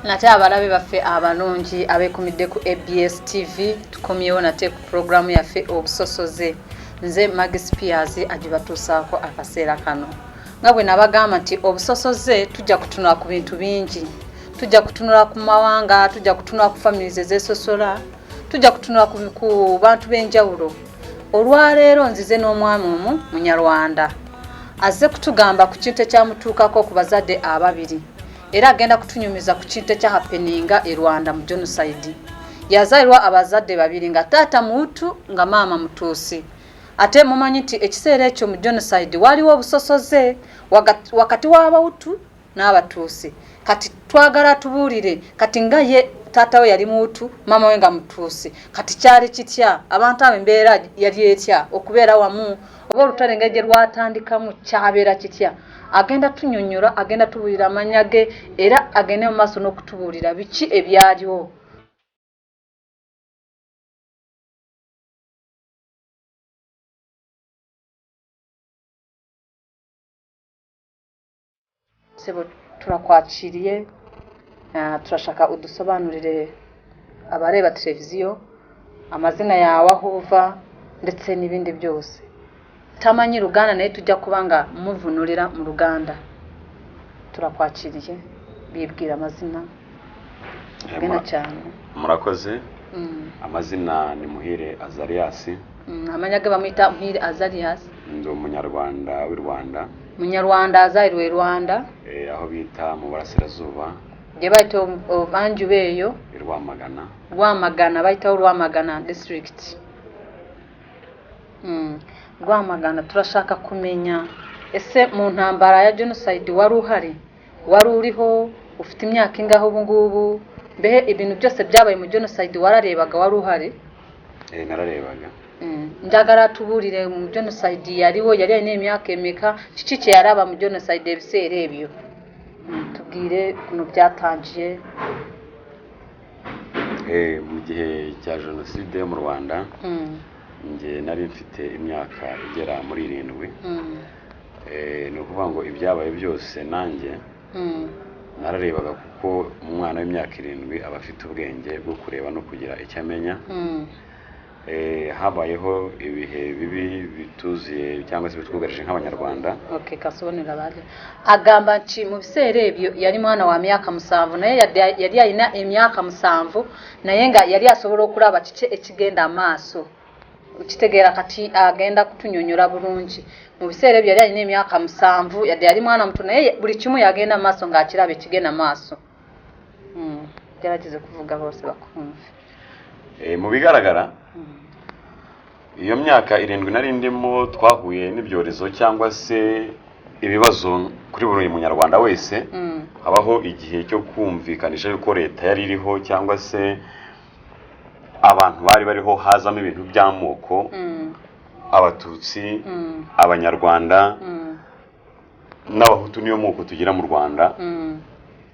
Nate abalabe baffe abalungi abekumidde ku ABS TV tukomyewo nate ku programu yaffe obusosoze nze Maggie Spears agibatuusaako akaseera kano nga bwe nabagamba nti obusosoze tujja kutunula ku bintu bingi tujja kutunula ku mawanga tujja kutunula ku families ezesosola tujja kutunula ku bantu b'enjawulo olwaleero nzize n'omwami omu Munyarwanda azze kutugamba ku kintu ekyamutuukako ku bazadde ababiri era agenda kutunyumiza ku kintu ekya happeninga e Rwanda mu genocide yazaalirwa abazadde babiri nga taata Muhutu nga maama Mutuusi ate mumanyi nti ekiseera ekyo mu genocide waliwo obusosoze wakati w'Abahutu n'Abatuusi kati twagala tubuulire kati nga ye taata we yali Muhutu maama we nga Mutuusi kati kyali kitya abantu abo embeera yali etya okubeera wamu oba olutale ng'eje lwatandikamu kyabeera kitya agenda tunyonnyola agenda tubuulira amannya ge era agende mu maaso n'okutubuulira biki ebyaliwo sebo turakwakiriye turashaka udusobanurire abareba televiziyo amazina yawe aho uva ndetse n'ibindi byose tamanyi Luganda naye tujja kubanga muvunulira mu Luganda turakwakiriye bibwira amazina gena cyane murakoze amazina ni Muhire Azarias amanya ge bamwita Muhire Azarias ndi umunyarwanda w'i Rwanda Munyarwanda azayirwe Rwanda aho bita mu Burasirazuba je bayita banju beyo Rwamagana bayita Rwamagana district Rwamagana turashaka kumenya ese mu ntambara ya genocide wari uhari wari uriho ufite imyaka ingaho ubu ngubu mbehe ibintu byose byabaye mu genocide wararebaga wari uhari nararebaga njagara tuburire mu genocide yariwo yari n'imyaka emeka kiki yaraba mu genocide ebiseera ebyo tubwire kuno byatangiye mu gihe cya genocide mu Rwanda nge nari mfite imyaka igera muri 7 ni ukuvuga ngo ibyabaye byose nanjye nararebaga kuko umwana w'imyaka 7 aba afite ubwenge bwo kureba no kugira icyo amenya habayeho ibihe bibi bituziye cyangwa se bitwugarije nk'abanyarwanda kasobonera baje agamba nti mu biseera ebyo yari mwana wa myaka 7 naye yari yina emyaka 7 naye nga yari asobola okulaba kike ekigenda amaaso ukitegeera kati agenda kutunyonyola bulungi mu biseera ebyo yali n'emyaka 7 yali mwana muto naye buli kimu yagenda amaaso nga akirabe kigenda amaaso gerageze kuvuga bose bakumve mu bigaragara iyo myaka 7 nari ndimo twahuye n'ibyorezo cyangwa se ibibazo kuri buri munyarwanda wese habaho igihe cyo kumvikanisha yuko leta yari iriho cyangwa se abantu bari bariho hazamo ibintu by'amoko Abatutsi Abanyarwanda n'Abahutu niyo moko tugira mu Rwanda